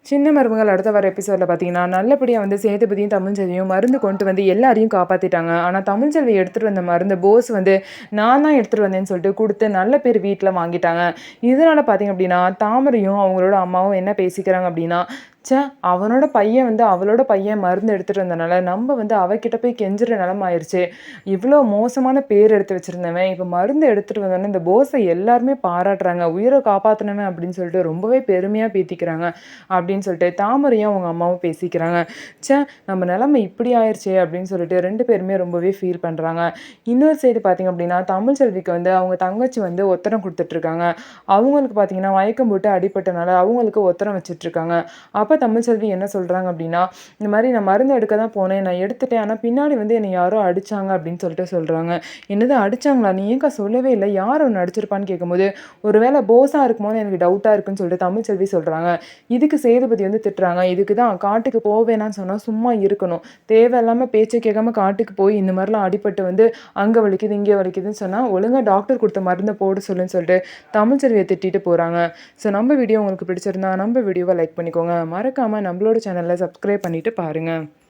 சின்ன மருமகள் அடுத்த வர எபிசோடில் பார்த்தீங்கன்னா நல்லபடியாக வந்து சேதுபதியும் தமிழ்ச்செல்வியும் மருந்து கொண்டு வந்து எல்லாரையும் காப்பாற்றிட்டாங்க. ஆனால் தமிழ்ச்செல்வி எடுத்துகிட்டு வந்த மருந்து போஸ் வந்து நான் தான் எடுத்துகிட்டு வந்தேன்னு சொல்லிட்டு கொடுத்து நல்ல பேர் வீட்டில் வாங்கிட்டாங்க. இதனால் பார்த்தீங்க அப்படின்னா தாமரையும் அவங்களோட அம்மாவும் என்ன பேசிக்கிறாங்க அப்படின்னா, ச்சே, அவனோட பையன் வந்து அவளோட பையன் மருந்து எடுத்துகிட்டு வந்தனால நம்ம வந்து அவகிட்ட போய் கெஞ்சுற நிலம ஆயிடுச்சு. இவ்வளோ மோசமான பேர் எடுத்து வச்சுருந்தவன் இப்போ மருந்து எடுத்துகிட்டு வந்தோன்னே இந்த போஸை எல்லாருமே பாராட்டுறாங்க. உயிரை காப்பாற்றினவன் அப்படின்னு சொல்லிட்டு ரொம்பவே பெருமையாக பேத்திக்கிறாங்க அப்படின்னு சொல்லிட்டு தாமரையும் அவங்க அம்மாவும் பேசிக்கிறாங்க. ச்சே, நம்ம நிலைமை இப்படி ஆயிடுச்சே அப்படின்னு சொல்லிட்டு 2 பேருமே ரொம்பவே ஃபீல் பண்ணுறாங்க. இன்னொரு சைடு பார்த்தீங்க அப்படின்னா தமிழ்ச்செல்விக்கு வந்து அவங்க தங்கச்சி வந்து ஒத்தடம் கொடுத்துட்ருக்காங்க. அவங்களுக்கு பார்த்தீங்கன்னா மயக்கம் போட்டு அடிபட்டனால அவங்களுக்கு ஒத்தடம் வச்சுட்ருக்காங்க. அப்போ தமிழ்ச்செல்வி என்ன சொல்கிறாங்க அப்படின்னா, இந்த மாதிரி நான் மருந்து எடுக்க தான் போனேன், நான் எடுத்துட்டேன், ஆனால் பின்னாடி வந்து என்னை யாரோ அடித்தாங்க அப்படின்னு சொல்லிட்டு சொல்கிறாங்க. என்னது அடித்தாங்களா, நீ ஏன்க்கா சொல்லவே இல்லை, யார் ஒன்று அடிச்சிருப்பான்னு கேட்கும்போது, ஒரு வேளை போஸாக இருக்குமோன்னு எனக்கு டவுட்டாக இருக்குன்னு சொல்லிட்டு தமிழ்ச்செல்வி சொல்கிறாங்க. இதுக்கு சேதுபதி வந்து திட்டுறாங்க. இதுக்கு தான் காட்டுக்கு போவேணான்னு சொன்னா சும்மா இருக்கணும். தேவையில்லாம பேச்ச கேட்காம காட்டுக்கு போய் இந்த மாரிலாம் அடிபட்டு வந்து அங்க வலிக்குது, இங்க வலிக்குதுன்னு சொன்னா, ஒழுங்கா டாக்டர் குடுத்த மருந்த போட சொல்லுன்னு சொல்லிட்டு தமிழ்ச்செல்விய திட்டிட்டு போறாங்க. ஸோ நம்ம வீடியோ உங்களுக்கு பிடிச்சிருந்தா நம்ம வீடியோவ லைக் பண்ணிக்கோங்க. மறக்காம நம்மளோட சேனல சப்ஸ்கிரைப் பண்ணிட்டு பாருங்க.